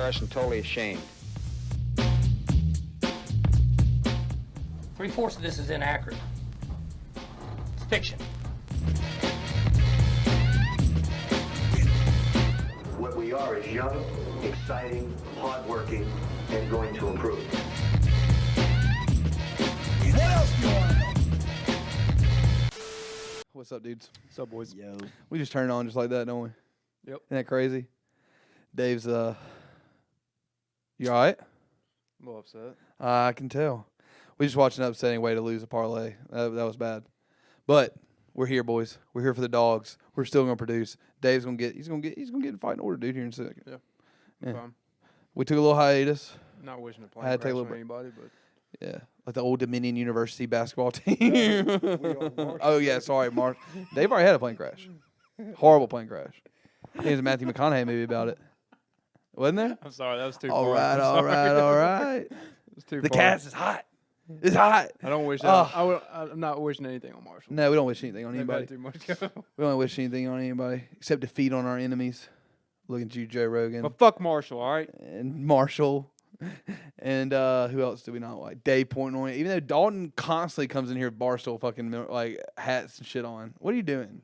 embarrassed and totally ashamed. 3/4 of this is inaccurate. It's fiction. What we are is young, exciting, hardworking, and going to improve. What else do you want to know? What's up, dudes? What's up, boys? Yo. We just turned on just like that, don't we? Yep. Isn't that crazy? Dave's, you all right? I'm a little upset. I can tell. We just watched an upsetting way to lose a parlay. That was bad. But we're here, boys. We're here for the Dogs. We're still gonna produce. Dave's gonna get. He's gonna get in fighting order, dude. Here in a second. Yeah. Yeah. Fine. We took a little hiatus. Not wishing to play Had to take a crash little on anybody, but Yeah, like the old Dominion University basketball team. Oh yeah, sorry, Mark. Dave already had a plane crash. Horrible plane crash. There's a Matthew McConaughey movie about it. Wasn't there? I'm sorry, that was too All far. right, I'm all sorry. right, all right. It was too The far. cast is hot. It's hot. I don't wish that. Oh. I'm not wishing anything on Marshall. No, we don't wish anything on They've anybody. had too much go. We don't wish anything on anybody except defeat on our enemies. Looking at you, Joe Rogan. But fuck Marshall, all right? And Marshall. And who else do we not like? Dave pointing on it. Even though Dalton constantly comes in here with Barstool fucking like hats and shit on. What are you doing?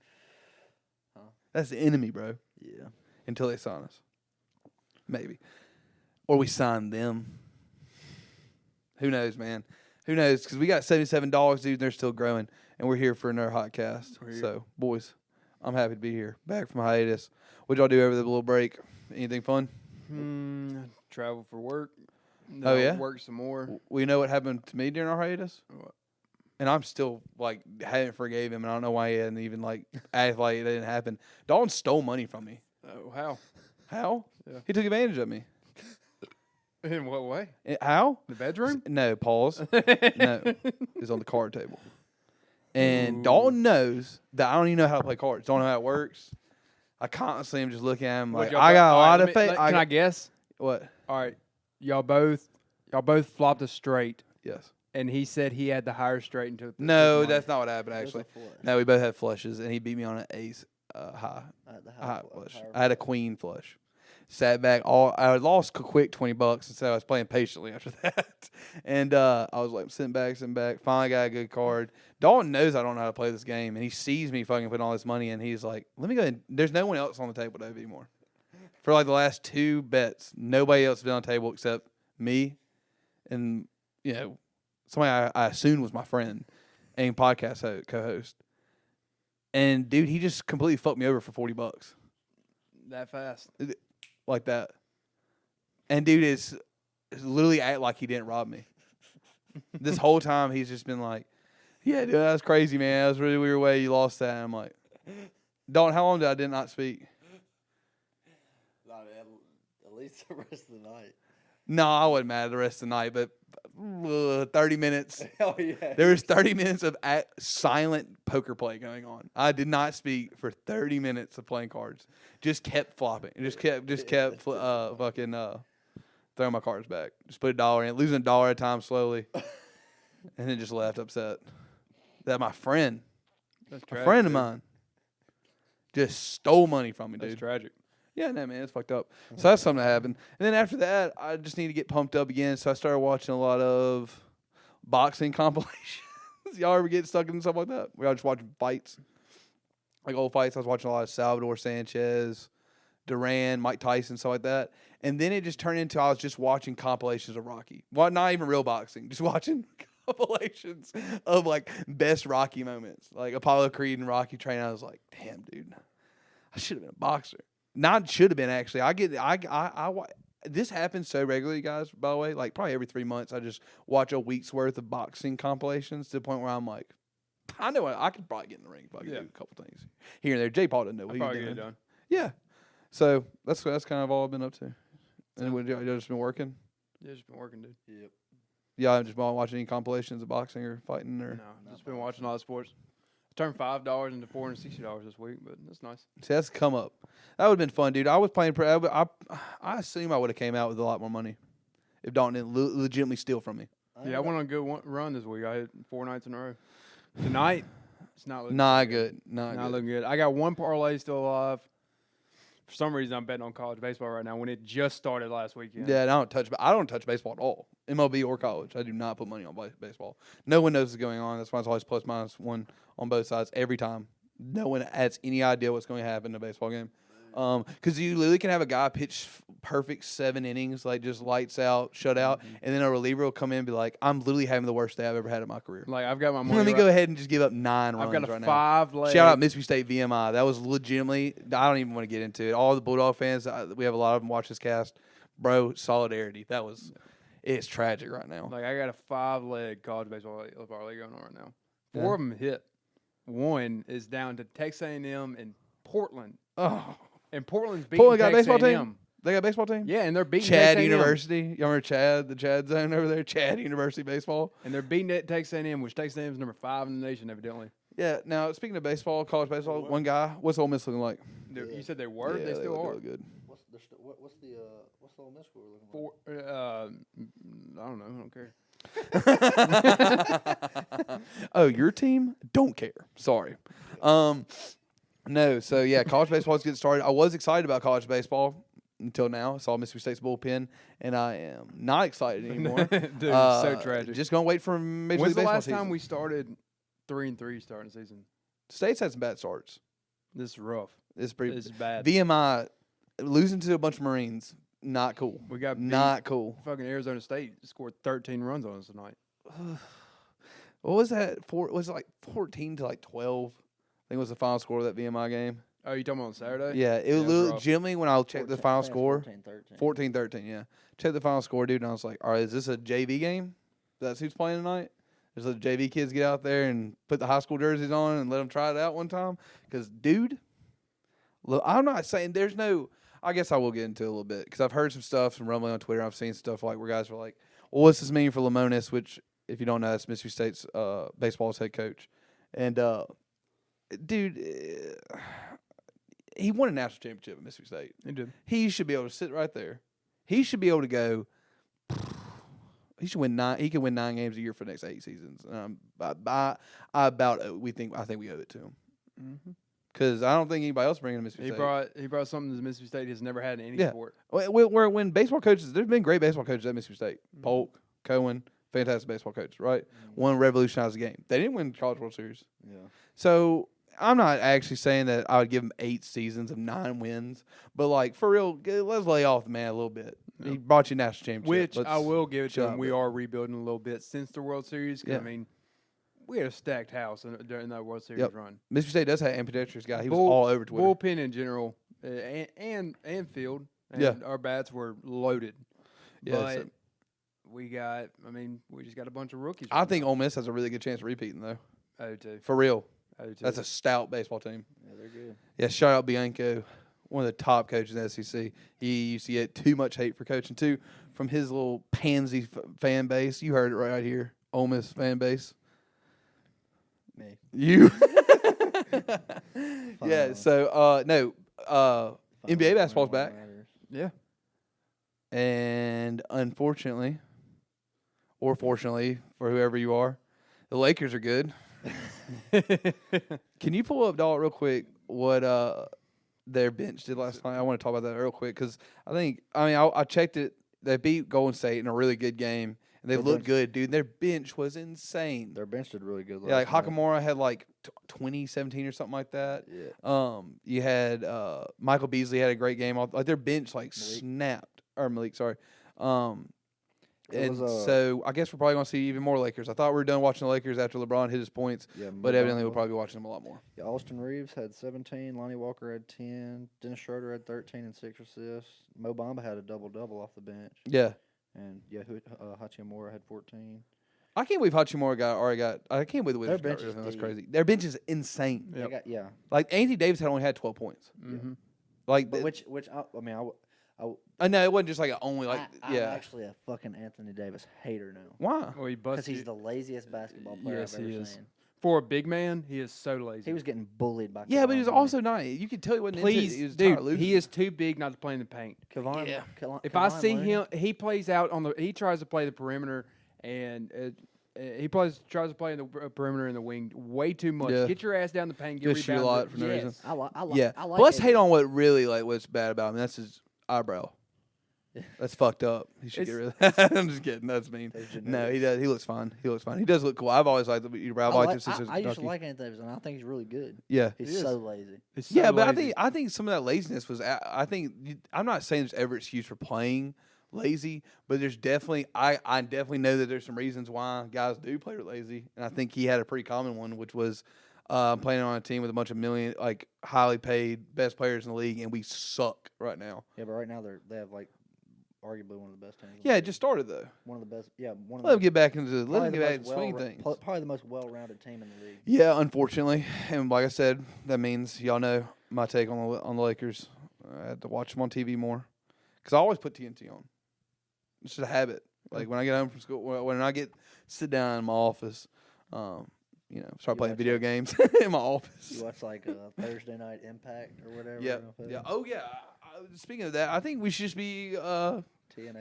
That's the enemy, bro. Yeah. Until they sign us. Maybe. Or we sign them. Who knows, man? Who knows? Because we got 77 dogs, dude, and they're still growing. And we're here for another hot cast. So, boys, I'm happy to be here. Back from hiatus. What'd y'all do over the little break? Anything fun? Travel for work. Oh, yeah? Work some more. Well, you know what happened to me during our hiatus? What? And I'm still, like, hadn't forgave him, and I don't know why he hadn't even, like, act like it didn't happen. Dalton stole money from me. Oh, how? How? Yeah. He took advantage of me. In what way? How? The bedroom? No, pause. No, it's on the card table. And Dalton knows that I don't even know how to play cards. Don't know how it works. I constantly am just looking at him like, I got a lot of faith. Can I guess? What? All right. Y'all both flopped a straight, Yes. and he said he had the higher straight and took No, took money. that's not what happened, actually. There's a flush. No, we both had flushes, and he beat me on an ace high. I had the High flush. flush. I had a queen flush. Sat back. I lost quick $20, and so I was playing patiently after that. And I was like sitting back. Finally got a good card. Dalton knows I don't know how to play this game, and he sees me fucking putting all this money in. He's like, "Let me go ahead." There's no one else on the table Dave, anymore. For like the last two bets, nobody else has been on the table except me, and somebody I assumed was my friend and podcast co-host. And dude, he just completely fucked me over for $40. That fast. Like that. And dude is literally act like he didn't rob me. This whole time he's just been like, yeah, dude, that was crazy, man. That was a really weird way you lost that. And I'm like, Dalton, how long did I not speak? At least the rest of the night. No, I wasn't mad the rest of the night, but 30 minutes. Oh, yeah. There was 30 minutes of silent poker play going on. I did not speak for 30 minutes of playing cards. Just kept flopping. Just kept fucking throwing my cards back. Just put $1 in, losing $1 at a time slowly, and then just left upset. That my friend, That's a tragic, friend of dude. mine, just stole money from me, dude. That's tragic. Yeah, no, man, it's fucked up. So that's something that happened. And then after that, I just need to get pumped up again. So I started watching a lot of boxing compilations. Y'all ever get stuck in stuff like that? We all just watching fights, like old fights. I was watching a lot of Salvador Sanchez, Duran, Mike Tyson, stuff like that. And then it just turned into I was just watching compilations of Rocky. Well, not even real boxing, just watching compilations of like best Rocky moments, like Apollo Creed and Rocky training. I was like, damn, dude, I should have been a boxer. Not should have been, actually. This happens so regularly, guys, by the way. Like, probably every 3 months, I just watch a week's worth of boxing compilations to the point where I'm like, I know I could probably get in the ring if I could do a couple things here and there. J. Paul doesn't know what he's Probably doing. get it done. Yeah. So, that's kind of all I've been up to. And what, y'all just been working? Yeah, just been working, dude. Yep. Y'all haven't just been watching any compilations of boxing or fighting? Or No, just been watching a lot of sports. I turned $5 into $460 this week, but that's nice. See, that's come up. That would have been fun, dude. I was playing. I assume I would have came out with a lot more money if Dalton didn't legitimately steal from me. Yeah, I went on a good run this week. I had 4 nights in a row. Tonight, it's not looking Not good. Not not good. looking good. I got one parlay still alive. For some reason, I'm betting on college baseball right now when it just started last weekend. Yeah, and I don't touch baseball at all, MLB or college. I do not put money on baseball. No one knows what's going on. That's why it's always +-1 on both sides every time. No one has any idea what's going to happen in a baseball game. Because you literally can have a guy pitch perfect 7 innings, like just lights out, shutout, and then a reliever will come in and be like, I'm literally having the worst day I've ever had in my career. Like, I've got my money. Let me go ahead and just give up 9 runs I've got a right now. 5-leg. Shout out Mississippi State VMI. That was legitimately, I don't even want to get into it. All the Bulldog fans, we have a lot of them watch this cast. Bro, solidarity. It's tragic right now. Like, I got a 5-leg college baseball league going on right now. 4 of them hit. 1 is down to Texas A&M and Portland. Oh. And Portland's beating Portland got a Texas baseball A&M. team? They got a baseball team? Yeah, and they're beating Chad Texas A&M. University. Y'all remember Chad, the Chad zone over there? Chad University baseball. And they're beating Texas A&M, which Texas A&M is number 5 in the nation, evidently. Yeah, now, speaking of baseball, college baseball, one guy, what's Ole Miss looking like? You said they were? Yeah, they still are. look good. What's the Ole Miss score looking like? I don't know. I don't care. Oh, your team? Don't care. Sorry. No, so yeah, college baseball is getting started. I was excited about college baseball until now. I saw Mississippi State's bullpen, and I am not excited anymore. Dude, so tragic. Just going to wait for Major When's League the Baseball last season. time we started 3-3 starting season? State's had some bad starts. This is rough. It's pretty. This is bad. VMI losing to a bunch of Marines, not cool. We got not cool. Fucking Arizona State scored 13 runs on us tonight. What was that? Was it like 14 to like 12? I think was the final score of that VMI game. Oh, you talking about on Saturday? Yeah, it was legitimately when I checked the final score. 14-13. 14-13, yeah. Checked the final score, dude, and I was like, all right, is this a JV game? That's who's playing tonight? Just let the JV kids get out there and put the high school jerseys on and let them try it out one time? Because, dude, look, I'm not saying there's no – I guess I will get into it a little bit because I've heard some stuff, some rumbling on Twitter. I've seen stuff like where guys were like, well, what's this mean for Lamonis, which, if you don't know, that's Mississippi State's baseball's head coach. And, dude, he won a national championship at Mississippi State. He did. He should be able to sit right there. He should be able to go. He should win 9. He can win 9 games a year for the next 8 seasons. I think we owe it to him because I don't think anybody else bringing Mississippi State. He brought something that Mississippi State has never had in any sport. When baseball coaches, there's been great baseball coaches at Mississippi State. Polk, Cohen, fantastic baseball coach, right? One revolutionized the game. They didn't win the College World Series. Yeah. So I'm not actually saying that I would give him 8 seasons of 9 wins, but like for real, let's lay off the man a little bit. Yeah. He brought you a national championship. Which I will give it to him. We are rebuilding a little bit since the World Series. Yeah. I mean, we had a stacked house during that World Series run. Mississippi State does have an ambidextrous guy. He was all over Twitter. Bullpen in general, and field. And our bats were loaded. Yeah, but we just got a bunch of rookies. I think Ole Miss has a really good chance of repeating, though. I do too. For real. I do too. That's a stout baseball team. Yeah, they're good. Yeah, shout out Bianco, one of the top coaches in the SEC. He used to get too much hate for coaching, too, from his little pansy fan base. You heard it right here. Ole Miss fan base. Me. You. Yeah, so, NBA basketball's back. Yeah. And unfortunately, or fortunately, for whoever you are, the Lakers are good. Can you pull up, Dawg, real quick, what their bench did last night? I want to talk about that real quick because I checked it. They beat Golden State in a really good game, and they looked good, dude. Their bench was insane. Their bench did really good. Yeah, like Hakamura had like 20-17 or something like that. Yeah. You had Michael Beasley had a great game. Like their bench snapped. Or Malik, sorry. So I guess we're probably going to see even more Lakers. I thought we were done watching the Lakers after LeBron hit his points, but evidently we'll probably be watching them a lot more. Yeah, Austin Reeves had 17. Lonnie Walker had 10. Dennis Schroeder had 13 and 6 assists. Mo Bamba had a double-double off the bench. Yeah. And, Hachimura had 14. I can't believe Hachimura already got – I can't believe the Wizards got rid of him. That's crazy. Their bench is insane. Yeah. Like, Anthony Davis had only had 12 points. Mm-hmm. Like, but I know it wasn't just like I'm actually a fucking Anthony Davis hater now. Why? Well, because he's the laziest basketball player I've ever seen. For a big man, he is so lazy. He was getting bullied by. Yeah, but he was also not. You could tell he wasn't. Dude, he is too big not to play in the paint. If I see him, he plays out on the. He tries to play the perimeter, and he tries to play in the perimeter and the wing way too much. Yeah. Get your ass down the paint. Get Just shoot a rebounded. lot for no reason. I like. Yeah. I like But let's it. hate on what really what's bad about him. That's his eyebrow. That's fucked up. He should get rid of that. I'm just kidding. That's mean. No, he does. He looks fine. He looks fine. He does look cool. I've always liked the eyebrow. I've liked him since he was I used to Kentucky. like Anthony Davis, and I think he's really good. Yeah. He's so lazy. It's so Yeah, but lazy. I think some of that laziness was. I think I'm not saying there's ever excuse for playing lazy, but there's definitely I definitely know that there's some reasons why guys do play lazy, and I think he had a pretty common one, which was playing on a team with a bunch of highly paid best players in the league, and we suck right now. Yeah, but right now they have like arguably one of the best teams. Yeah, it just started though. One of the best. Yeah, one of Let the him get back into probably the the swing things. Probably the most well-rounded team in the league. Yeah, unfortunately, and like I said, that means y'all know my take on the Lakers. I had to watch them on TV more because I always put TNT on. It's just a habit. Like when I get home from school, when I sit down in my office, start playing watch video games in my office. You watch like Thursday Night Impact or whatever. Yeah, yeah. Oh yeah. Speaking of that, I think we should just be TNA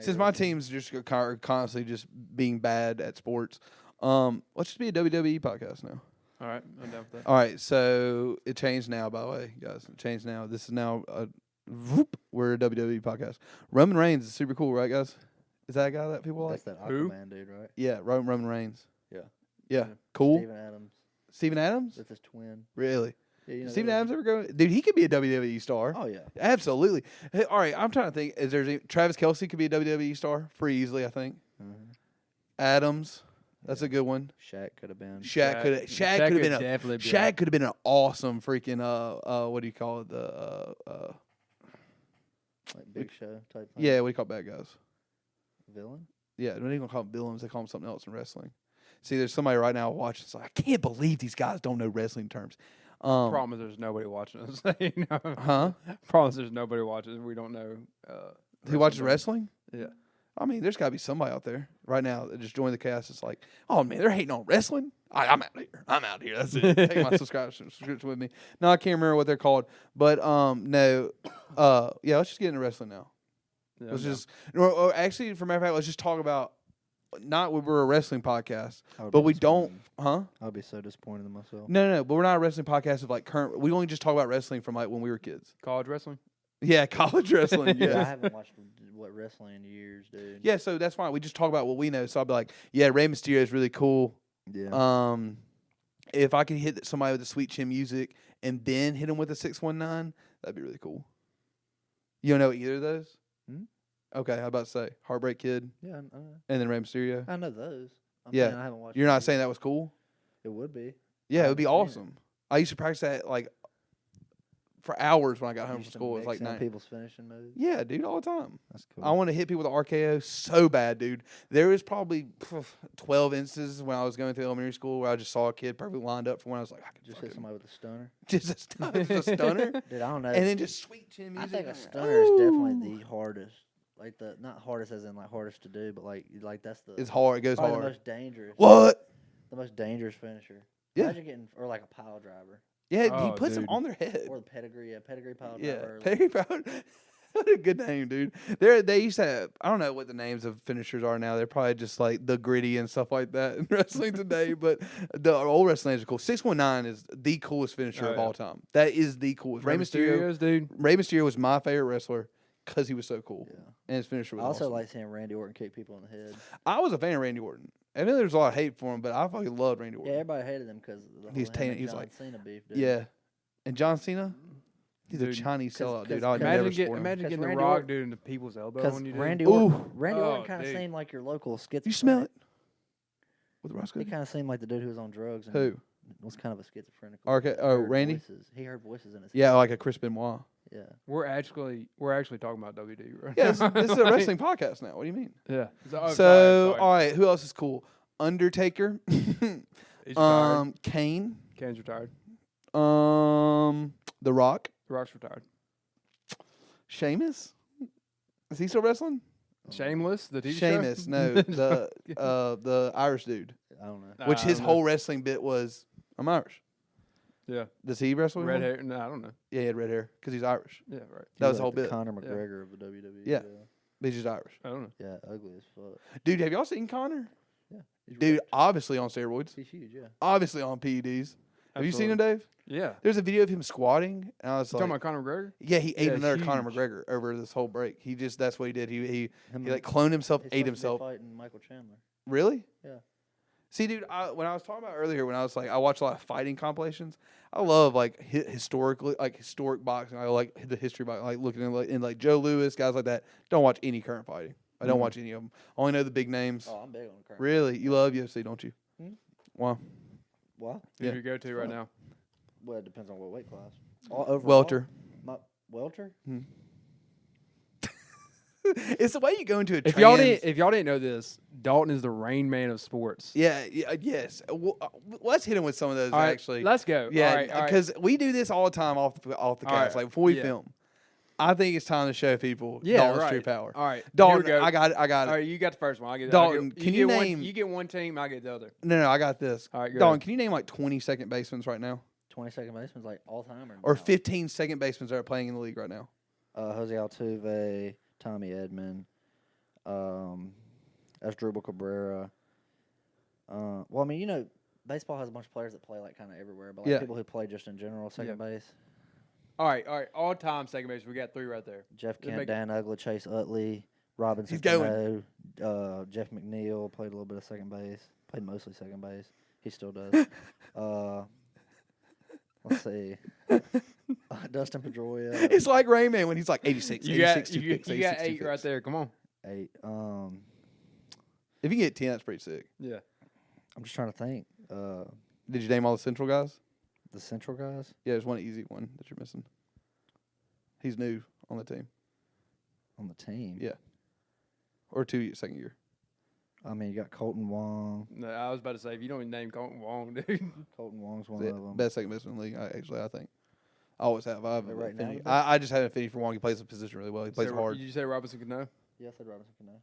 since my wrestling. team's just constantly just being bad at sports. Let's just be a WWE podcast now. All right, I'm down for that. All right, so it changed now, by the way, guys. It changed now. This is now we're a WWE podcast. Roman Reigns is super cool, right, guys? Is that a guy that people like? That's that Who? Aquaman dude, right? Yeah, Roman Reigns. Yeah. Yeah, cool. Steven Adams. Steven Adams? That's his twin. Really? Yeah, you know Steven those- Adams ever go? Dude, he could be a WWE star. Oh yeah. Absolutely. Hey, all right, I'm trying to think. Is there Travis Kelce could be a WWE star pretty easily, I think. Mhm. Adams, that's a good one. Shaq could have been. Shaq could have been a definitely be Shaq could have been an awesome freaking what do you call it, Like Big Show type thing. yeah, what do you call bad guys? Villain. Yeah, they're not even gonna call them villains. They call them something else in wrestling. See, there's somebody right now watching. It's like, I can't believe these guys don't know wrestling terms. Problem is there's nobody watching us. Huh? Problem is there's nobody watching. We don't know. Who watches terms. wrestling? Yeah. I mean, there's got to be somebody out there right now that just joined the cast. It's like, oh man, they're hating on wrestling. I'm out here. I'm out here. That's it. Take my subscription with me. No, I can't remember what they're called, but no, yeah. Let's just get into wrestling now. Yeah, Let's no. just, or actually, for matter of fact, let's just talk about. Not we're a wrestling podcast, I would but be we don't, disappointed. huh? I'd be so disappointed in myself. No, but we're not a wrestling podcast of like current. We only just talk about wrestling from like when we were kids. College wrestling. Yeah, college wrestling. Yeah, I Yeah, haven't watched wrestling in years, dude. yeah. So that's fine. We just talk about what we know. So I'll be like, yeah, Rey Mysterio is really cool. Yeah. If I could hit somebody with the sweet chin music and then hit him with a 619, that'd be really cool. You don't know either of those? Hmm? Okay, I was about to say Heartbreak Kid Yeah, and then Rey Mysterio. I know those. I'm Yeah. saying I haven't watched. You're them not in saying years. that was cool? It would be. Yeah, I it would be haven't seen it. awesome. I used to practice that like for hours when I got You home from used to school. It was mix like in 9. people's finishing moves. Yeah, dude, all the time. That's cool. I want to hit people with the RKO so bad, dude. There was probably 12 instances when I was going through elementary school where I just saw a kid perfectly lined up for when I was like, I could just fucking- hit somebody with a stunner. just a stunner, Dude, I don't know. and then just sweet chin I music. think a I'm like, stunner is definitely "Ooh." the hardest. Like the not hardest as in like hardest to do, but like that's the It's hard. It goes probably hard. the most dangerous. What? The most dangerous finisher. Yeah. Imagine getting or like a pile driver Yeah, he Oh, puts them dude. on their head. or the pedigree. Yeah, pedigree pile Yeah, driver. Peggy Powder. What a good name, dude. They used to have, I don't know what the names of finishers are now. They're probably just like the gritty and stuff like that in wrestling today. But the old wrestling names are cool. 619 is the coolest finisher Oh, of yeah. all time. That is the coolest. Rey Mysterio. Mysterio's, dude. Rey Mysterio was my favorite wrestler because he was so cool. Yeah. And his finisher was I also awesome. like seeing Randy Orton kick people in the head. I was a fan of Randy Orton. I know there's a lot of hate for him, but I fucking loved Randy Yeah, Orton. everybody hated him because the He's whole him tainted- and he's John like- Cena beef. Dude. Yeah. And John Cena? He's a Dude, Chinese 'cause- sellout, dude. 'cause- I would Imagine never support him. Imagine 'Cause getting the Randy rock, Orton- dude, into people's elbow Because when you do. Randy Ooh. Orton Oh, kind of dude. seemed like your local schizophrenic. You smell it? With the He Roscoe? kind of seemed like the dude who was on drugs. And Who? Was kind of a schizophrenic. Okay. He Oh, heard Randy? Voices. He heard voices in his Yeah, head. like a Chris Benoit. Yeah. We're actually talking about WD right Yeah, now. this is a wrestling podcast now. What do you mean? Yeah. So, sorry. all right, who else is cool? Undertaker. He's retired. Kane. Kane's retired. The Rock. The Rock's retired. Sheamus. Is he still wrestling? Shameless, the TV show? Sheamus, no, the Irish dude. I don't know. Which I his don't know. whole wrestling bit was, I'm Irish. Yeah. Does he wrestle? Red anymore? hair. No, I don't know. Yeah, he had red hair because he's Irish. Yeah, right. That He's was the whole like bit. Conor McGregor of the WWE. Yeah. But he's just Irish. I don't know. Yeah, ugly as fuck. Dude, have y'all seen Connor? He's Dude, ripped. obviously on steroids. He's huge. Yeah. Obviously on PEDs. Have you seen him, Absolutely. Dave? Yeah. There's a video of him squatting, and I was You like, talking about Conor McGregor? yeah, he ate Yeah, another Conor huge. McGregor over this whole break. That's what he did. He Him like cloned himself, he's ate supposed to be himself. fighting Michael Chandler. Really? Yeah. See, dude, when I was talking about earlier, when I was like, I watch a lot of fighting compilations. I love like historic boxing. I like the history boxing, like looking in like Joe Louis, guys like that. Don't watch any current fighting. I don't watch any of them. Only know the big names. Oh, I'm big on the current. Really, you love UFC, don't you? Hmm? Wow. What? Who Yeah. do you go to right now? Well, it depends on what weight class. Overall, Welter. Welter? It's the way you go into a If y'all didn't know this, Dalton is the Rain Man of sports. Yes. Well, let's hit him with some of those All right, actually. let's go. Yeah, all right. because we do this all the time off the All cast, right, like before we yeah. film. I think it's time to show people Yeah, Dalton's right. true power. All right, Dalton, here we go. I got All it. right, you got the first one. I get Dalton, I can you get name- one? You get one team. I get the other. No, I got this. All right, go Dalton, ahead. can you name like 20 second basemen right now? 22nd baseman's like all time Or no? 15 second basemen that are playing in the league right now? Jose Altuve, Tommy Edman, Asdrubal Cabrera. Well, I mean, baseball has a bunch of players that play like kind of everywhere, but like Yeah. people who play just in general, second base. All right. All time second base. We got three right there. Jeff Let's Kent, make- Dan Uggla, Chase Utley, Robinson He's going. Cano, Jeff McNeil played a little bit of second base. Played mostly second base. He still does. Let's see. Dustin Pedroia. It's like Rain Man when he's like 86, You got 86, two picks, you got 86, two 8 right picks. there. Come on. 8. If you can get 10, that's pretty sick. Yeah. I'm just trying to think. Did you name all the Central guys? The Central guys. Yeah, there's one easy one that you're missing. He's new on the team. On the team. Yeah. Or second year. I mean, you got Colton Wong. No, I was about to say if you don't even name Colton Wong, dude. Colton Wong's one The of them. best second baseman in the league, I think. I always have. I have Right an now, affinity. the best? I just have an affinity for Wong. He plays the position really well. He plays hard. Did you say Robinson Cano? Yeah, I said Robinson Cano.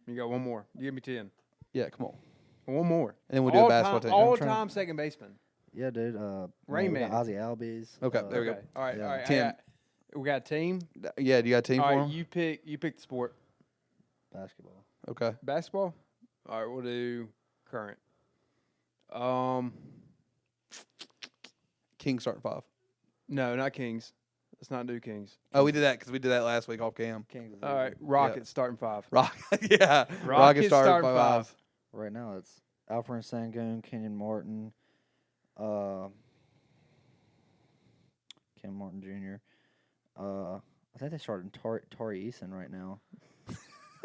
You got one more. You give me 10. Yeah, come on. One more. And then we'll do a basketball team. All trying to- time second baseman. Yeah, dude. Rain we got Man. Ozzy Albies. Okay, there we go. Okay. All right. Yeah. All right. 10. We got a team. Yeah, do you got a team All for right. him? You pick the sport. Basketball. Okay. Basketball. All right. We'll do current. Kings starting 5. No, not Kings. Let's not do Kings. Oh, we did that because we did that last week off cam. Kings. is All right. easy. Rockets starting 5. Yeah. Rockets starting 5. Right now it's Alfred Sangoon, Kenyon Martin, Ken Martin Jr. I think they started Tari Eason right now.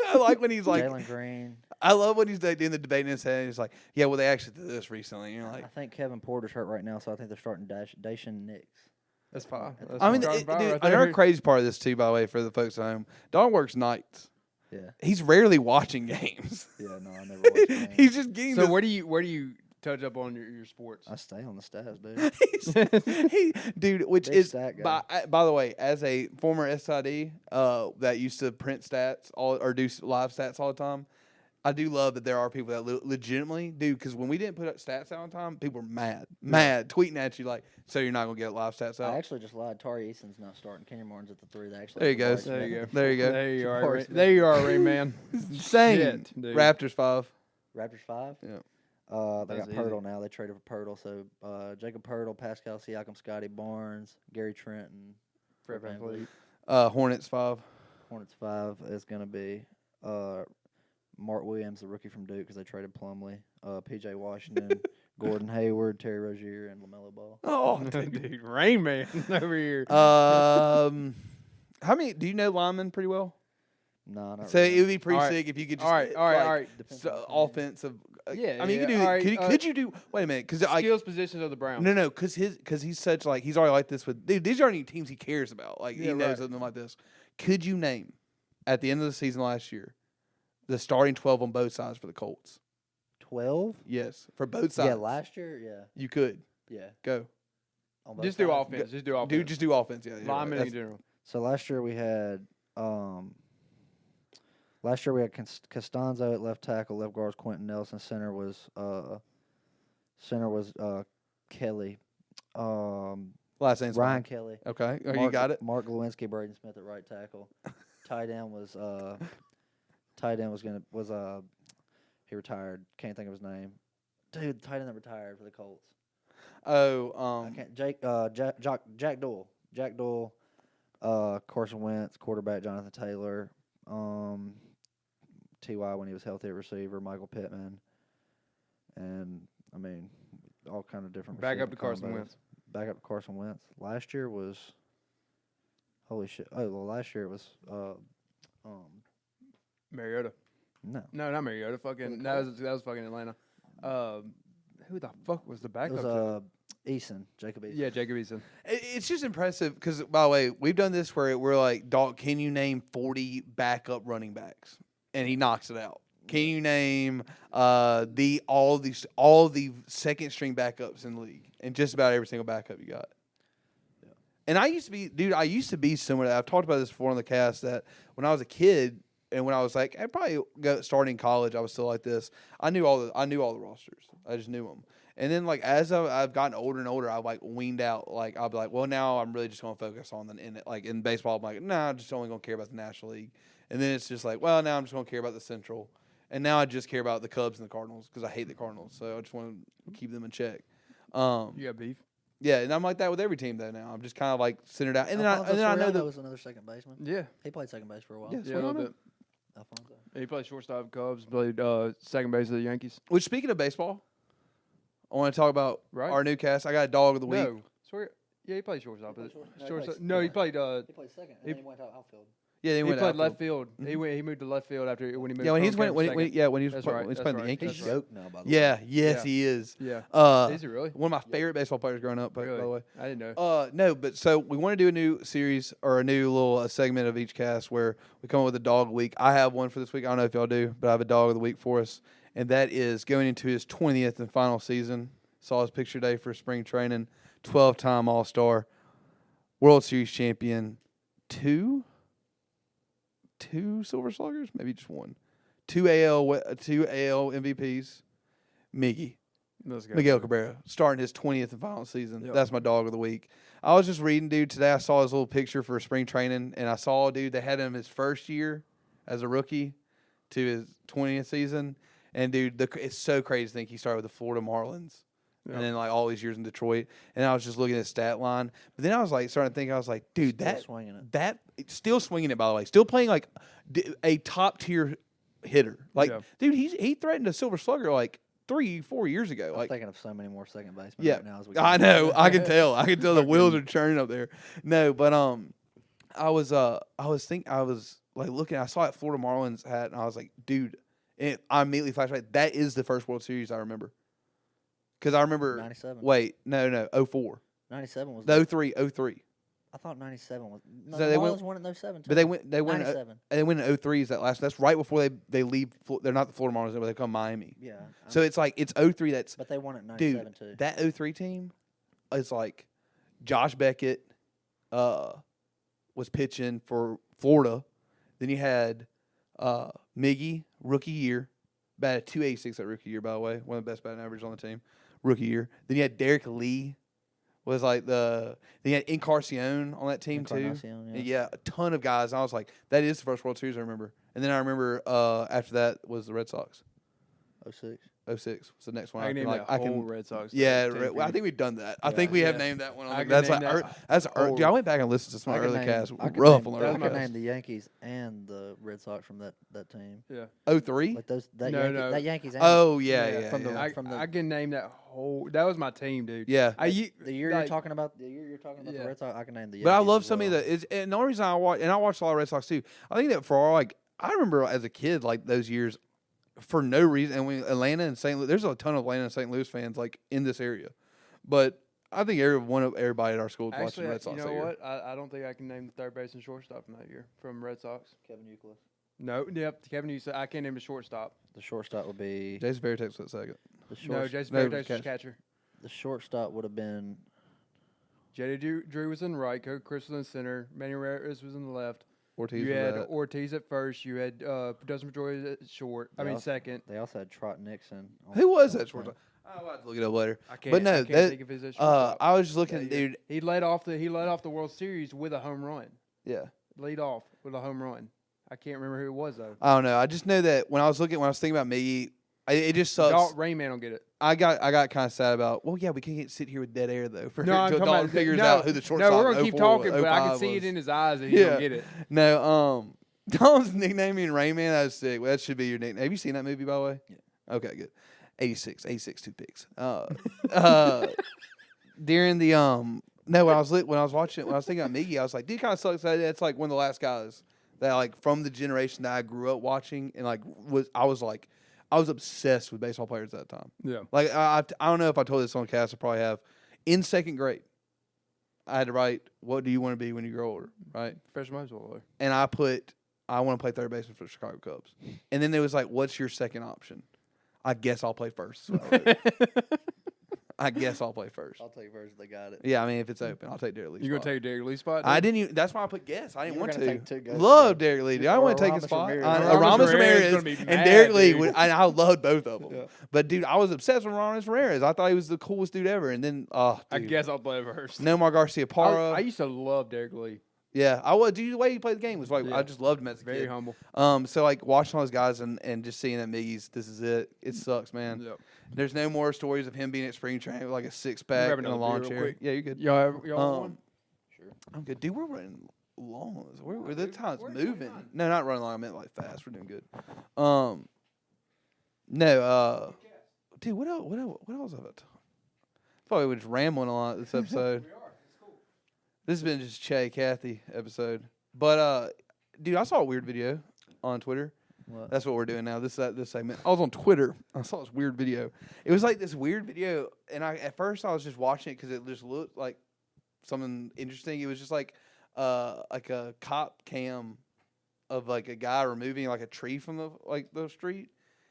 I like when he's like, Jalen Green. I love when he's like doing the debate in his head. He's like, yeah, well, they actually did this recently. And you're like, I think Kevin Porter's hurt right now, so I think they're starting Dacian Nix. That's 5. That's I mean, starting 5 dude, right another there. crazy part of this too, by the way, for the folks at home, Dawg works nights. Yeah. He's rarely watching games. Yeah, no, I never watched games. He's just getting. So this- where do you touch up on your sports? I stay on the stats, dude. Dude, which Big is stat guy. by the way, as a former SID that used to print stats or do live stats all the time, I do love that there are people that legitimately do, because when we didn't put up stats out on time, people were mad, tweeting at you like, so you're not gonna get live stats out. I actually just lied. Tari Eason's not starting. Kenyon Martin's at the 3. They actually There you go. There you go. There you go. There you are. Force There you are, Rain Man. Insane. Shit, dude. Raptors 5. Raptors 5. Yeah. They That's got Pirtle now. They traded for Pirtle. So Jacob Pirtle, Pascal Siakam, Scotty Barnes, Gary Trent, and Fred VanVleet. Hornets 5. Hornets 5 is going to be Mark Williams, the rookie from Duke, because they traded Plumlee, P.J. Washington, Gordon Hayward, Terry Rozier, and LaMelo Ball. Oh, Dude, Rain Man over here. how many? Do you know linemen pretty well? No, not So really. it would be pretty All right. sick if you could just All right. Depends so on the team. offensive. Yeah, I mean, you yeah, could do. all right, Could you do? Wait a minute, because Skills positions of the Browns. no, because he's such like he's already like this with dude. These aren't any teams he cares about. Like he Yeah, knows right. something like this. Could you name at the end of the season last year the starting 12 on both sides for the Colts? 12? Yes, for both sides. Yeah, last year, yeah. You could Yeah. go. On both Just do sides. offense. Just do offense. Dude, just do offense. Yeah, yeah, linemen in that's- general. So last year we had Costanzo at left tackle, left guard was Quentin Nelson, center was Kelly. last name's Ryan fine. Kelly. Okay, you got it. Mark Lewinsky, Braden Smith at right tackle. Tight end was He retired. Can't think of his name. Dude, the tight end that retired for the Colts. Oh, I can't. Jack Doyle. Jack Doyle. Carson Wentz, quarterback Jonathan Taylor. Ty when he was healthy at receiver, Michael Pittman, and I mean, all kind of different. Back up to receiving Carson combos. Wentz. Back up to Carson Wentz. Last year was. Holy shit! Oh well, last year it was. Mariota. No. No, not Mariota. Fucking that was fucking Atlanta. Who the fuck was the It backup? was Jacob Eason. Yeah, Jacob Eason. It's just impressive because, by the way, we've done this where we're like, Dawg, can you name 40 backup running backs? And he knocks it out. Can you name all the second string backups in the league? And just about every single backup you got. Yeah. And I used to be similar. I've talked about this before on the cast that when I was a kid and when I was like, I probably starting college, I was still like this. I knew all the rosters. I just knew them. And then, like, as I've gotten older and older, I like weaned out. Like, I'll be like, well, now I'm really just going to focus on in baseball. I'm like, nah, I'm just only going to care about the National League. And then it's just like, well, now I'm just going to care about the Central. And now I just care about the Cubs and the Cardinals because I hate the Cardinals. So I just want to keep them in check. You got beef? Yeah, and I'm like that with every team though. Now I'm just kind of like centered out. And then I know that was another second baseman. Yeah, he played second base for a while. Yeah, a little bit. Alfonso. He played shortstop Cubs. Played second base of the Yankees. Which, speaking of baseball, I want to talk about our new cast. I got a dog of the week. No, sorry. Yeah, he played shortstop. Shortstop. No, he played. He played second, and then he went out outfield. Yeah, he went played outfield. left field. He moved to left field after when he moved. Yeah, when from he's when he was That's playing right, the that's Yankees. He's right. yoked now, by the Yeah, way. yes, Yeah. he is. Yeah. Is he really? One of my favorite baseball players growing up. By the way. I didn't know. No, but so we want to do a new series or a new little segment of each cast where we come up with a dog of the week. I have one for this week. I don't know if y'all do, but I have a dog of the week for us, and that is going into his 20th and final season. Saw his picture day for spring training. 12-time All-Star, World Series champion, two Silver Sluggers, maybe just one, two AL MVPs, Miguel Cabrera, starting his 20th and final season. Yep. That's my dog of the week. I was just reading, dude, today. I saw his little picture for spring training, and I saw, dude, they had him his first year as a rookie to his 20th season. And, dude, it's so crazy to think he started with the Florida Marlins. Yep. And then, like, all these years in Detroit. And I was just looking at his stat line. But then I was, like, starting to think, I was like, dude, still swinging it, by the way. Still playing, like, a top-tier hitter. Like, dude, he threatened a Silver Slugger, like, 3-4 years ago. I'm like, thinking of so many more second basemen right now. As we I know. I can tell. The wheels are churning up there. No, but I was like looking. I saw that Florida Marlins hat, and I was like, dude. And I immediately flashed back. That is the first World Series I remember. Because I remember. 97. Wait, no, 04. 97 was. No, 03. I thought 97 was. No, So the Marlins won in 07 too. But they went 97. They went in 03 is that last. That's right before they leave. They're not the Florida Marlins, but they come Miami. Yeah. So it's like it's 03. That's. But they won at 97 dude, too. That 03 team is like Josh Beckett was pitching for Florida. Then you had Miggy, rookie year, batted 286 that rookie year, by the way, one of the best batting averages on the team, rookie year. Then you had Derek Lee, was like then you had Encarnacion on that team too. Yeah, a ton of guys. And I was like, that is the first World Series I remember. And then I remember after that was the Red Sox. 06 was the next one. I can name that whole Red Sox. Yeah, I think we've done that. I think we have named that one. Dude, I went back and listened to some early casts. Rough on the early cast. I can name the Yankees and the Red Sox from that team. Yeah. 03? Like that Yankees. Oh yeah. I can name that whole. That was my team, dude. Yeah. The year you're talking about, the Red Sox. I can name the Yankees. But I love somebody that is, and the only reason I watched a lot of Red Sox too. I think that for all I remember as a kid, like those years. For no reason, and Atlanta and St. Louis, there's a ton of Atlanta and St. Louis fans like in this area, but I think everybody at our school is watching Red Sox. You know what? I don't think I can name the third base and shortstop from that year from Red Sox. Kevin Euclid. No, Kevin Euclid. I can't name the shortstop. The shortstop would be Jason Varitek was second. Jason Varitek was catcher. The shortstop would have been J.D. Drew was in right. Coach Chris was in center. Manny Ramirez was in the left. Ortiz you had Ortiz at first. You had Dustin Pedroia at short. Second. They also had Trot Nixon. Who was that shortstop? I'll have to look it up later. I can't think of his shortstop. I was just looking, dude. He led off the World Series with a home run. Yeah. Lead off with a home run. I can't remember who it was though. I don't know. I just know that when I was thinking about Miggy, It just sucks. Rain Man will get it. I got kind of sad about. Well, yeah, we can't sit here with dead air though. No, I'm until talking Dalton about figures out who the shortstop. No, we're gonna keep 04, talking, but I can 05 see was. it in his eyes that he's gonna get it. No, Dalton's nicknaming Rain Man. That was sick. That should be your nickname. Have you seen that movie, by the way? Yeah. Okay, good. 86, 2 picks. During the no, when I was watching it, when I was thinking about Miggy, I was like, dude, kind of sucks that it's like one of the last guys that like from the generation that I grew up watching, and like I was obsessed with baseball players at that time. Yeah. Like I don't know if I told this on the cast, I probably have. In second grade, I had to write, what do you want to be when you grow older, right? Professional baseball player. And I put, I want to play third baseman for the Chicago Cubs. And then there was like, what's your second option? I guess I'll play first. I guess I'll play first. I'll take first if they got it. Yeah, I mean, if it's open, I'll take Derek Lee's You gonna spot. take Derek Lee's spot? I didn't even. That's why I put guess. I didn't You were want gonna to. take two guys. Love Derek Lee. Dude. I want to take his Aramis spot. Ramirez. Aramis Ramirez Ramirez gonna be and mad, Derek Lee. dude. I loved both of them. Yeah. But dude, I was obsessed with Aramis Ramirez. I thought he was the coolest dude ever. And then, I dude. guess I'll play first. Nomar Garcia Parra. I used to love Derek Lee. Yeah, I was. Dude, the way he played the game was like I just loved him as a Very kid. humble. So like watching all those guys and just seeing that Miggy's, this is it. It sucks, man. Yep. There's no more stories of him being at spring training with like a 6-pack Grab and a another lawn beer real chair. quick. Yeah, you're good. Y'all want one? Sure. I'm good, dude. We're running long. We're the time's moving. No, not running long. I meant like fast. We're doing good. No. Dude, what else? What else of it? Probably was rambling a lot this episode. This has been just Che Kathy episode. But dude, I saw a weird video on Twitter. What? That's what we're doing now. This segment. I was on Twitter. I saw this weird video. It was like this weird video, and at first I was just watching it because it just looked like something interesting. It was just like a cop cam of like a guy removing like a tree from the street.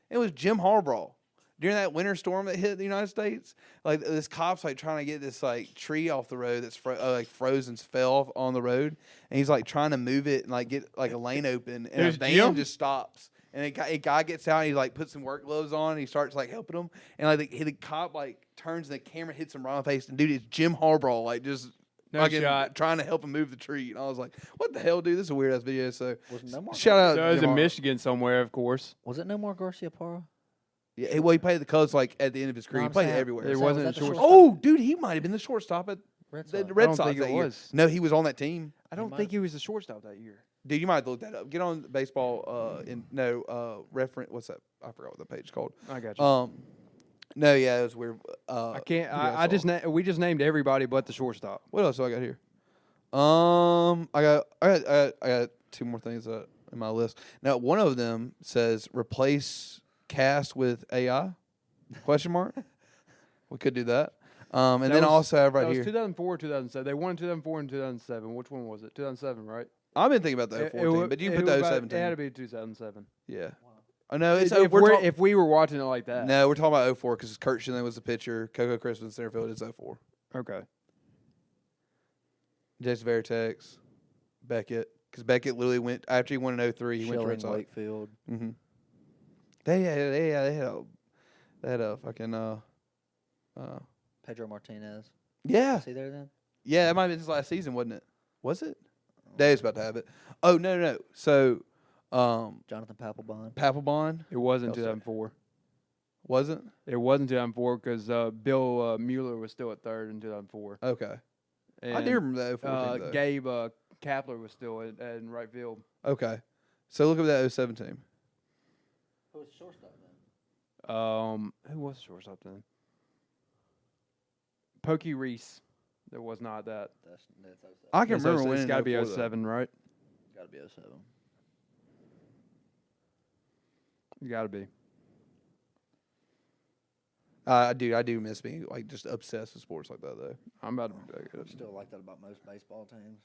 It was Jim Harbaugh during that winter storm that hit the United States. Like this cop's like trying to get this like tree off the road that's like frozen, fell off on the road, and he's like trying to move it and like get like a lane open, and There's a van Jim? just stops. And a guy gets out and he like puts some work gloves on and he starts like helping him, and like the cop like turns and the camera hits him right in the face, and dude, it's Jim Harbaugh like just No fucking shot. trying to help him move the tree. And I was like, what the hell, dude? This is a weird ass video. So Was no more? shout out. So it was Jim in Harbaugh. Michigan somewhere, of course. Was it no more Garcia Parra? Yeah, well, he played the Cubs like at the end of his career. No, He I'm played saying- everywhere. It So wasn't was that the short- shortstop? Oh, dude, he might have been the shortstop at Red the Sox. Red I don't Sox think that it year. was. No, he was on that team. I don't might think he was the shortstop that year. Dude, you might have to look that up. Get on baseball. Reference. What's that? I forgot what the page is called. I got you. No, yeah, it was weird. I can't. yeah, I just we just named everybody but the shortstop. What else do I got here? I got two more things in my list. Now, one of them says replace cast with AI? Question mark. We could do that. And That then was- also I have right That was here. 2004 or 2007. They won in 2004 and 2007. Which one was it? 2007, right? I've been thinking about the 04 but you can put the 07 It had to team. be 2007. Yeah. I know it's If we were watching it like that. No, we're talking about 04 because Kurt Schilling was the pitcher. Coco Crispin center field is 04. Okay. Jason Varitek, Beckett, because Beckett literally went after he won in 03. He went to Red Schilling, Sox. Wakefield. Mm-hmm. They had a fucking Pedro Martinez. yeah. Is he there then? Yeah, that might have been his last season, wasn't it? Was it? Dave's about to have it. Oh no. So Jonathan Papelbon. Papelbon It wasn't Oh, sorry. 2004. wasn't? It wasn't 2004 because Bill Mueller was still at third in 2004. Okay. And, I do remember that 04 team though. Gabe Kapler was still in right field. Okay. So look at that 07 team. Who was shortstop then? Who was the shortstop then? Pokey Reese. There was not that. That's 07. I can remember when It's got to be 04 though. 07, right? Got to be 07. You got to be. I do miss being like just obsessed with sports like that though. I'm about to be back. I still like that about most baseball teams.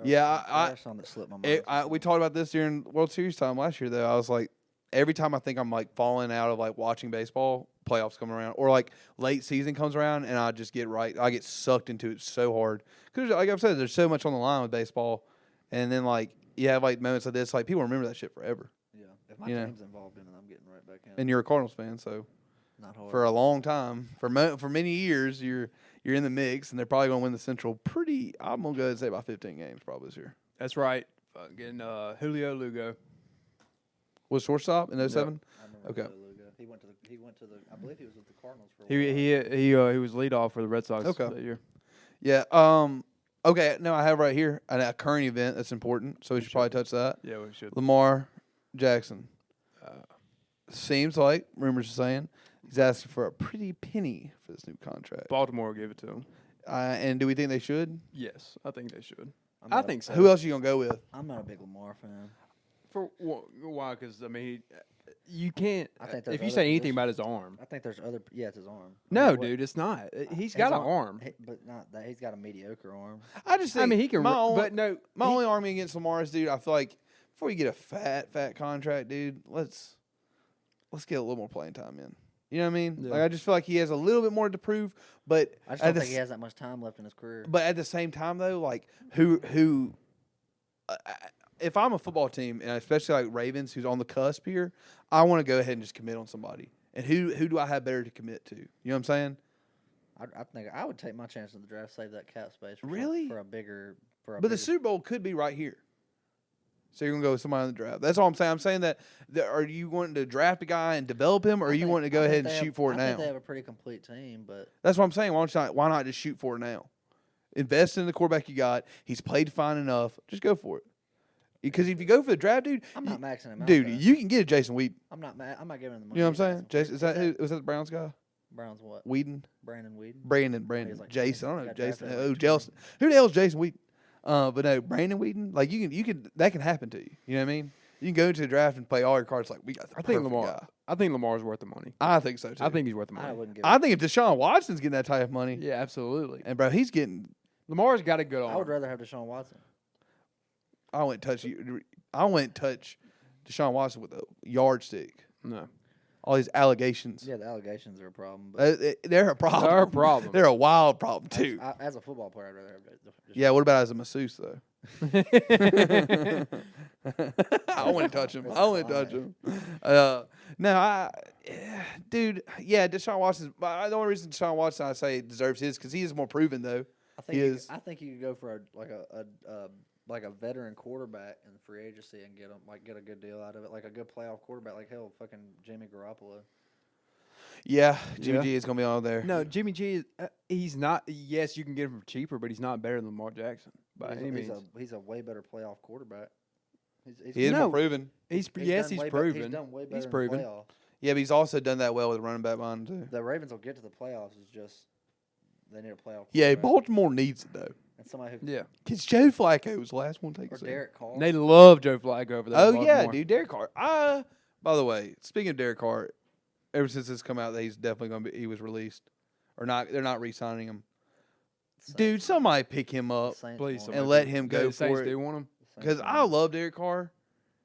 Yeah, there are some that slip my mind. We talked about this during World Series time last year though. I was like, every time I think I'm like falling out of like watching baseball, playoffs come around or like late season comes around, and I just get I get sucked into it so hard because like I've said, there's so much on the line with baseball, and then like you have like moments like this, like people remember that shit forever. Yeah. If my You know. team's involved in it, I'm getting right back in. And you're a Cardinals fan, so Not hard. for a long time, for many years, you're in the mix, and they're probably going to win the Central pretty. I'm gonna go ahead and say about 15 games probably this year. That's right. Fucking Julio Lugo. Was shortstop in 07? I remember Okay. Lugo. He went to the. I believe he was with the Cardinals for a while. He was leadoff for the Red Sox Okay. that year. Yeah. Okay. No, I have right here a current event that's important, so we should probably touch that. Yeah, we should. Lamar Jackson. Seems like rumors are saying he's asking for a pretty penny for this new contract. Baltimore gave it to him. And do we think they should? Yes, I think they should. I'm I not- think so. Who else are you gonna go with? I'm not a big Lamar fan. For why? Because I mean, you can't. I think there's If you other say anything positions. about his arm, I think there's other. Yeah, it's his arm. no, What- dude, it's not. He's his got an arm. but not that. He's got a mediocre arm. I just think I mean, he can. my Run, only, but no, my only argument against Lamar is, dude, I feel like before you get a fat contract, dude, let's get a little more playing time in. You know what I mean? Yeah. Like I just feel like he has a little bit more to prove, but I just at don't the think he s- has that much time left in his career. But at the same time, though, like who if I'm a football team, and especially like Ravens, who's on the cusp here, I want to go ahead and just commit on somebody. And who do I have better to commit to? You know what I'm saying? I think I would take my chance in the draft, save that cap space. Really? For a bigger. But the Super Bowl could be right here. So you're gonna go with somebody in the draft. That's all I'm saying. I'm saying that are you wanting to draft a guy and develop him, or are you wanting to go ahead and shoot for it I think now? they have a pretty complete team, but That's what I'm saying. Why not just shoot for it now? Invest in the quarterback you got. He's played fine enough. Just go for it. Because if you go for the draft, dude, I'm not maxing him out. dude, though. you can get a Jason Whedon. I'm not giving him the money. You know what I'm saying? he's Jason, asking for. was that the Browns guy? Browns what? Whedon, Brandon Whedon. Brandon, he's like Jason. I 20. don't know Got drafted Jason. at Oh, like Jason. Who the hell is Jason Whedon? But no, Brandon Whedon. Like you can that can happen to you. You know what I mean? You can go into the draft and play all your cards like we got the I think perfect Lamar. guy. I think Lamar's worth the money. I think so too. I think he's worth the I money. wouldn't give. I think if Deshaun Watson's getting that type of money, Yeah, absolutely. and bro, he's getting. Lamar's got a good arm. I would rather have Deshaun Watson. I wouldn't touch you. I wouldn't touch Deshaun Watson with a yardstick. No, All these allegations. Yeah, the allegations are a problem. But They're a problem. They're a problem. They're a wild problem too. as a football player, I'd rather have Deshaun. Yeah. What about as a masseuse though? I wouldn't touch him. I wouldn't touch him. Dude, yeah, Deshaun Watson. The only reason Deshaun Watson I say deserves his because he is more proven though. I think He you, is. I think you could go for a veteran quarterback in free agency and get a good deal out of it, like a good playoff quarterback, like hell, fucking Jimmy Garoppolo. Yeah, Jimmy Yeah. G is gonna be on there. no, Jimmy G. He's not. Yes, you can get him for cheaper, but he's not better than Lamar Jackson by any means. He's a way better playoff quarterback. He is No. more proven. He's done he's way proven. He's done way better He's in proven. the playoffs. Yeah, but he's also done that well with running back behind him too. The Ravens will get to the playoffs. It's just they need a playoff. Yeah, quarterback. Baltimore needs it though. And somebody who Yeah, Cause Joe Flacco was the last one to take or a seat. Derek Carr. they love Joe Flacco over there. Oh in yeah, Baltimore. dude, Derek Carr. By the way, speaking of Derek Carr, ever since this come out that he's definitely gonna be, he was released, or not, they're not re-signing him. Saints Dude, want him. somebody pick him up Saints Please, want somebody and let do. him Yeah, go the Saints for it. do want him. Saints Because want I him. love Derek Carr,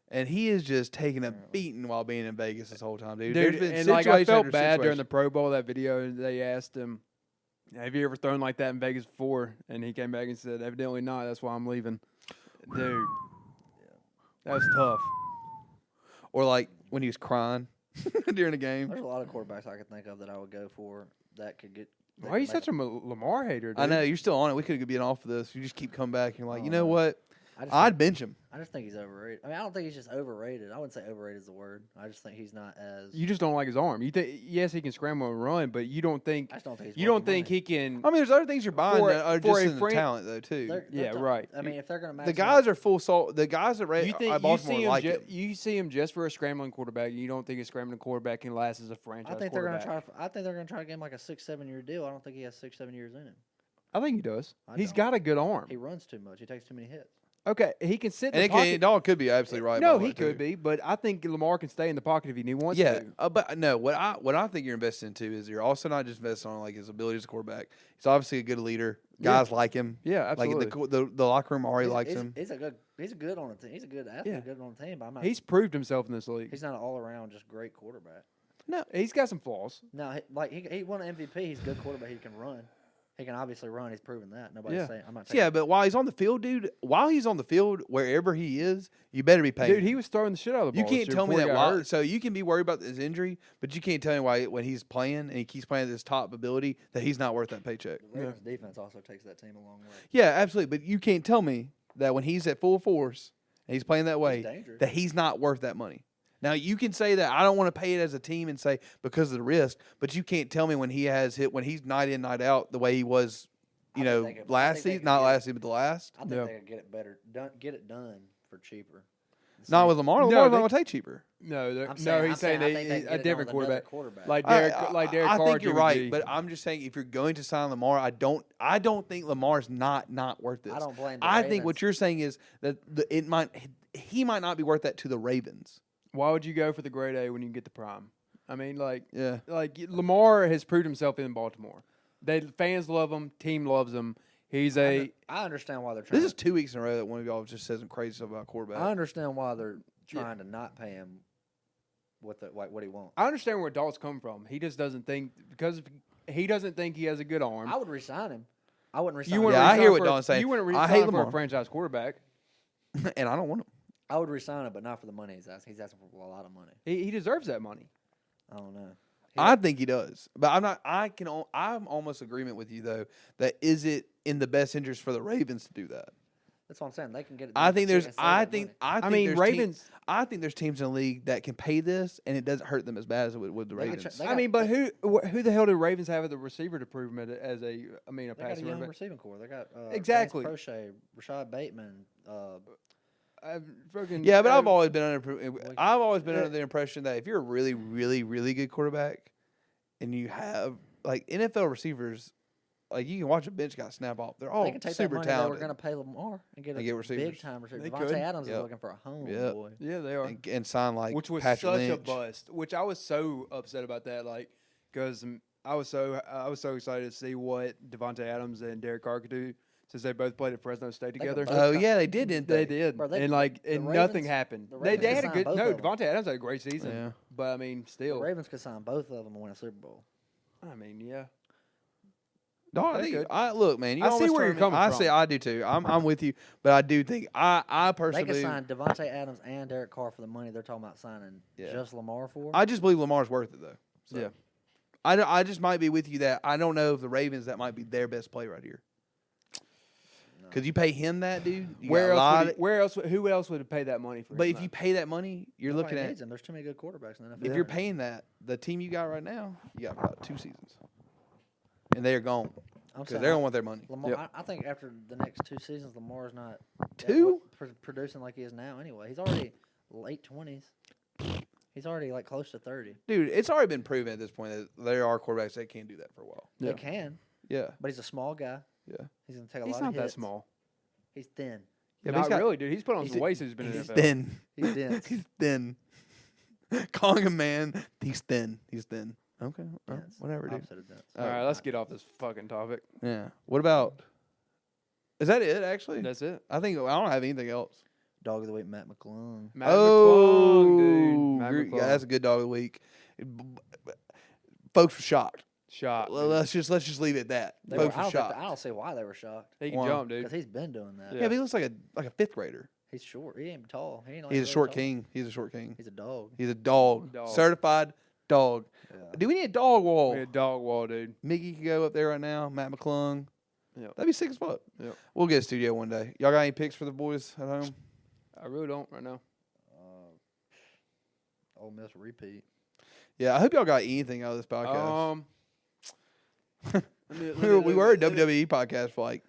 and he is just taking a Apparently. beating while being in Vegas this whole time, dude. Dude, There's been and like I situation felt after bad during the situation. Pro Bowl that video. And they asked him, "Have you ever thrown like that in Vegas before?" And he came back and said, "Evidently not. That's why I'm leaving." Dude, that was tough. Or like when he was crying during a game. There's a lot of quarterbacks I could think of that I would go for that could get. that Why are you could make such a Lamar hater? Dude? I know you're still on it. We could be off of this. You just keep coming back. And you're like, Oh, you know no. what? I just I'd think, bench him. I just think he's overrated. I mean, I don't think he's just overrated. I wouldn't say overrated is the word. I just think he's not as. You just don't like his arm. You think yes, he can scramble and run, but you don't think I just don't think he's. you don't worth the think money. he can. I mean, there's other things you're buying For a- that are for just a in the fran- talent though too. Yeah, They're- right. I mean, if they're gonna match The him guys up- are full salt. The guys that You think you Baltimore see him? like him. You see him just for a scrambling quarterback. You don't think a scrambling quarterback can last as a franchise I think they're gonna quarterback. try. I think they're gonna try to get him like a 6-7 year deal. I don't think he has 6-7 years in him. I think he does. I He's don't. got a good arm. He runs too much. He takes too many hits. Okay, he can sit in And the pocket. Dawg could be absolutely right. No, by the he way, could too. be, but I think Lamar can stay in the pocket if he wants Yeah, to. but no. What I think you're investing into is you're also not just investing on like his ability as a quarterback. He's obviously a good leader. Yeah. Guys like him. Yeah, absolutely. Like the locker room already likes him. He's a good on the team. He's a good athlete. Yeah. Good on the team. But I'm not. He's proved himself in this league. He's not an all around just great quarterback. No, he's got some flaws. No, he won an MVP. He's a good quarterback. He can run. He can obviously run. He's proven that. Nobody's Yeah. saying I'm not. Yeah, but while he's on the field, dude, wherever he is, you better be paying. Dude, he was throwing the shit out of the You ball. this can't year tell me before he that got why. hurt. So you can be worried about his injury, but you can't tell me why when he's playing and he keeps playing at this top ability that he's not worth that paycheck. The Ravens defense also takes that team a long way. Yeah, absolutely. But you can't tell me that when he's at full force and he's playing that way, dangerous. that he's not worth that money. Now you can say that I don't want to pay it as a team and say because of the risk, but you can't tell me when he's night in night out the way he was, last season, not last season, but the last. I think they could get it better, get it done for cheaper. Not with Lamar. Lamar's not going to take cheaper. No, he's I saying think a different quarterback. Like Derek I Carr. think you're right, but I'm just saying if you're going to sign Lamar, I don't think Lamar's not worth it. I don't blame. I think what you're saying is that he might not be worth that to the Ravens. Why would you go for the grade A when you can get the prime? I mean, like Lamar has proved himself in Baltimore. Fans love him. Team loves him. I understand why they're trying. This is 2 weeks in a row that one of y'all just says some crazy stuff about quarterback. I understand why they're trying to not pay him what he wants. I understand where Dawg's come from. He just doesn't think because he doesn't think he has a good arm. I would resign him. I wouldn't resign him. I hear what Don's saying. You wouldn't I hate resign for Lamar. a franchise quarterback. And I don't want him. I would resign him, but not for the money he's asking. He's asking for a lot of money. He deserves that money. I don't know. I think he does, but I'm not. I'm almost agreement with you though. That is it in the best interest for the Ravens to do that. That's what I'm saying. They can get it. I think there's. I think Ravens. I think there's teams in the league that can pay this, and it doesn't hurt them as bad as it would with the Ravens. But who the hell do Ravens have at the receiver to prove him as a They got passer? a young receiving core. They got Exactly. Crochet, Rashad Bateman. Yeah, but I've always been under the impression that if you're a really, really, really good quarterback, and you have like NFL receivers, like you can watch a bench guy snap off. They're all they can take super that money talented. They were going to pay Lamar and get a big time receiver. They Devontae could. Adams is Yep. looking for a home, Yep. boy. Yeah, they are. And sign like Which was Patrick such Lynch. a bust. Which I was so upset about that, because I was so excited to see what Devontae Adams and Derek Carr could do since they both played at Fresno State together. Oh yeah, they did, didn't they? They did, Bro, and Ravens- nothing happened. the They Ravens had a could good sign both of them. Devontae Adams had a great season. Yeah. But I mean, The still, Ravens could sign both of them and win a Super Bowl. I mean, yeah. No, They could. Look, man. I see where you're coming I from. say I do too. I'm with you, but I do think I They personally. could sign Devontae Adams and Derek Carr for the money they're talking about signing just Lamar for. I just believe Lamar's worth it though. So. Yeah. I just might be with you that I don't know if the Ravens that might be their best play right here. Because you pay him that, dude. Who else would pay that money for? But him, if you pay that money, you're Nobody looking needs at. him. There's too many good quarterbacks in the NFL. If you're paying that, the team you got right now, you got about 2 seasons, and they are gone I'm because saying they're gonna want their money. Lamar, Yep. I think after the next 2 seasons, Lamar's not Two? producing like he is now. Anyway, he's already late 20s. He's already like close to 30. Dude, it's already been proven at this point that there are quarterbacks that can't do that for a while. Yeah. They can, Yeah, but he's a small guy. yeah. He's gonna take a he's lot not of that hits. small. He's thin. Yeah, but Not he's got- really, dude. He's put on he's some a- weight since he's been in the He's NFL. thin. He's dense. He's thin. Calling him man, he's thin. He's thin. Okay, well, Dense. whatever, dude. Opposite of dense. All right, let's get off this fucking topic. Yeah. What about? Is that it? Actually, That's it. I think I don't have anything else. Dog of the week, Matt McClung. Matt McClung, dude. Matt Yeah, McClung. that's a good dog of the week. Folks were shocked. Shot. Well, let's just leave it at that. They Folks were, were shocked. I don't see why they were shocked. He can Why? jump, dude. Because he's been doing that. Yeah, but he looks like a fifth grader. He's short. He ain't tall. He ain't like He's a really short tall. king. He's a short king. He's a dog. He's a dog. Dog. Certified dog. Yeah. Do we need a dog wall? We had dog wall, dude. Mickey could go up there right now. Matt McClung. Yep. That'd be sick as fuck. Yep. We'll get a studio one day. Y'all got any picks for the boys at home? I really don't right now. Ole Miss repeat. Yeah, I hope y'all got anything out of this podcast. We were a WWE podcast for like,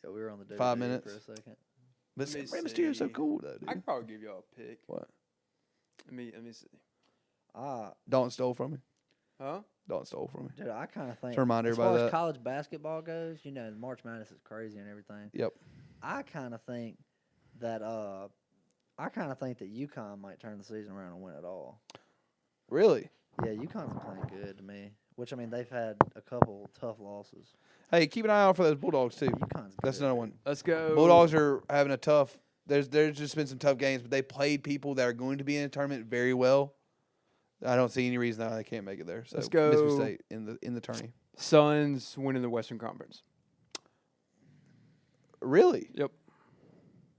Yeah, we were on the 5 WWE minutes. for a second. but Let me Rey Mysterio's so see. cool though, dude. I could probably give y'all a pick. What? Let me see. Dalton stole from me. Huh? Dalton stole from me. Dude, I kind of think To remind as everybody far that. as college basketball goes, you know, March Madness is crazy and everything. Yep. I kind of think that UConn might turn the season around and win it all. Really? Yeah, UConn's playing good to me. Which I mean, they've had a couple tough losses. Hey, keep an eye out for those Bulldogs too. UConn's That's good. another one. Let's go. Bulldogs are having a tough. There's just been some tough games, but they played people that are going to be in the tournament very well. I don't see any reason why they can't make it there. So Let's go. Mississippi State in the tourney. Suns winning the Western Conference. Really? Yep.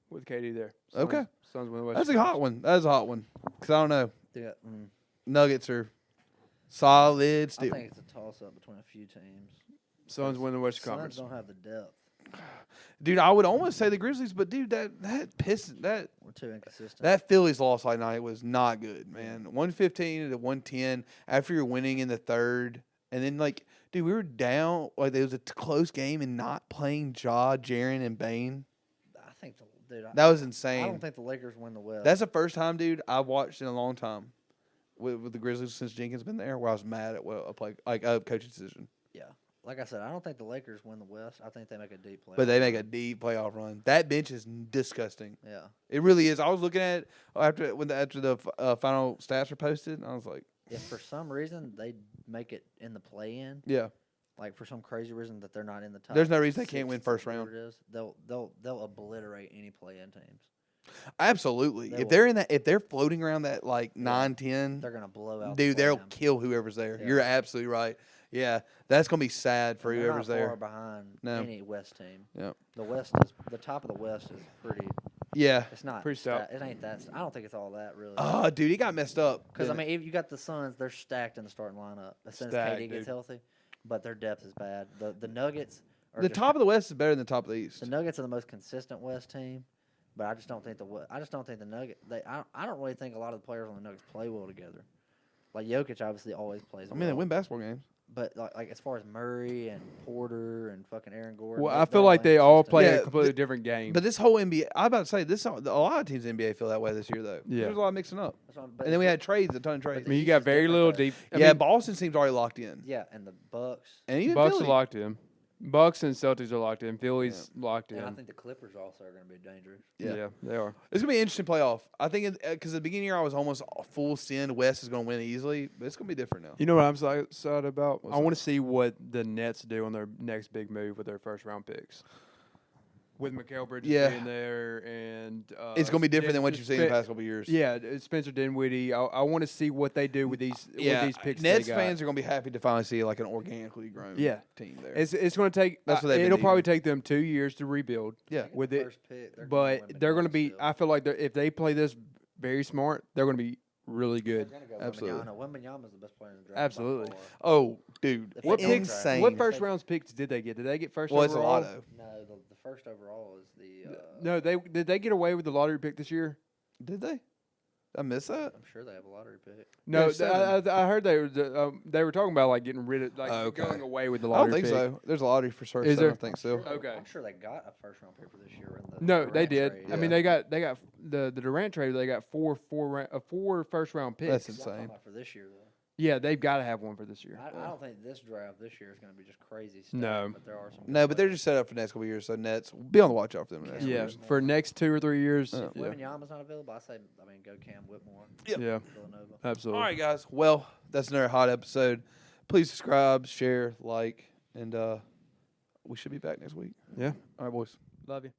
With KD there. Okay. Suns win the Western That's a hot one. That is a hot one. Because I don't know. Yeah, Nuggets are solid I still. think it's a toss-up between a few teams. Suns win the Western Suns Conference. don't have the depth. Dude, I would almost say the Grizzlies, but dude, that We're too inconsistent. that Phillies loss last night was not good, man. 115 to 110 after you're winning in the third, and then like, dude, we were down. Like it was a close game and not playing Jaren, and Bane. I think dude, That was insane. I don't think the Lakers win the West. That's the first time, dude, I've watched in a long time with the Grizzlies since Jenkins been there, where I was mad at a coaching decision. yeah. Like I said, I don't think the Lakers win the West. I think they make a deep play. But they make a deep playoff run. That bench is disgusting. Yeah. It really is. I was looking at it after the final stats were posted, and I was like, If for some reason they make it in the play-in, yeah. like for some crazy reason that they're not in the top, There's no reason they can't 6, win first whatever round. It is, they'll obliterate any play-in teams. Absolutely. They If will. they're in that, if they're floating around that like 9-10, They're gonna blow out. dude, the they'll play-in. kill whoever's there. Yeah. You're absolutely right. Yeah, that's gonna be sad for And whoever's they're there. not far behind No. any West team. Yep. The top of the West is pretty. Yeah. It's not Pretty stout. It ain't that. I don't think it's all that really. Oh, dude, he got messed up. Because I mean, if you got the Suns, they're stacked in the starting lineup as soon as Stacked, KD gets dude. healthy, but their depth is bad. The Nuggets. Are the just- top of the West is better than the top of the East. The Nuggets are the most consistent West team, but I just don't think the Nugget. I don't really think a lot of the players on the Nuggets play well together. Like Jokic obviously always plays. I mean, they well, win basketball games. but like as far as Murray and Porter and fucking Aaron Gordon. Well, they're I feel like they all inconsistent. play Yeah, a completely different game. But this whole NBA, I'm about to say this. A lot of teams in the NBA feel that way this year, though. Yeah. There's a lot of mixing up, That's what- but and then we it's- had trades, a ton of trades. I mean, you East got is very different, little though. deep. I Yeah, mean, Boston seems already locked in, Yeah, and the Bucks. and even Bucks Philly. are locked in. Bucks and Celtics are locked in. Philly's locked in. And I think the Clippers also are going to be dangerous. Yeah. They are. It's gonna be an interesting playoff. I think because at the beginning of the year I was almost full send. West is gonna win easily, but it's gonna be different now. You know what I'm so excited about? What's I that? want to see what the Nets do on their next big move with their first round picks. With Mikal Bridges Yeah. being there, and It's gonna be different than what you've seen in the Spen- past couple of years. Yeah, Spencer Dinwiddie. I want to see what they do with these yeah. with these picks. Nets they got. fans are gonna be happy to finally see like an organically grown team there. It's going to take. That's what they've been it'll probably needing. take them 2 years to rebuild. Yeah. with The it, first pick, they're gonna but win they're going to Wembanyama be. still. I feel like if they play this very smart, they're going to be really good. They're gonna go Absolutely. Wembanyama is the best player in the draft. by Absolutely. far. Oh, dude, If What they picks? don't insane. What first round picks did they get? Did they get first? Well, it's a overall? lotto. No, the first overall is the. No, did they get away with the lottery pick this year? Did they? I missed that. I'm sure they have a lottery pick. No, Yeah, 7. I heard they were talking about like getting rid of like Okay. going away with the I lottery don't think pick. so. There's a lottery for first. Is I there? don't think so. Okay. I'm sure they got a first round pick for this year. In the No, they Durant did. trade. I mean, Yeah. they got the Durant trade. They got four first round picks. That's I'm talking insane. about for this year though. Yeah, they've got to have one for this year. I don't think this draft this year is going to be just crazy stuff. No. but there are some. No, but they're just set up for the next couple of years. So Nets, be on the watch out for them. in the next couple Yeah, years. for next 2 or 3 years. Yeah. If Yeah, Wembanyama's not available, I mean, go Cam Whitmore. Yep. yeah, Villanova. absolutely. All right, guys. Well, that's another hot episode. Please subscribe, share, like, and we should be back next week. Yeah, All right, boys. love you.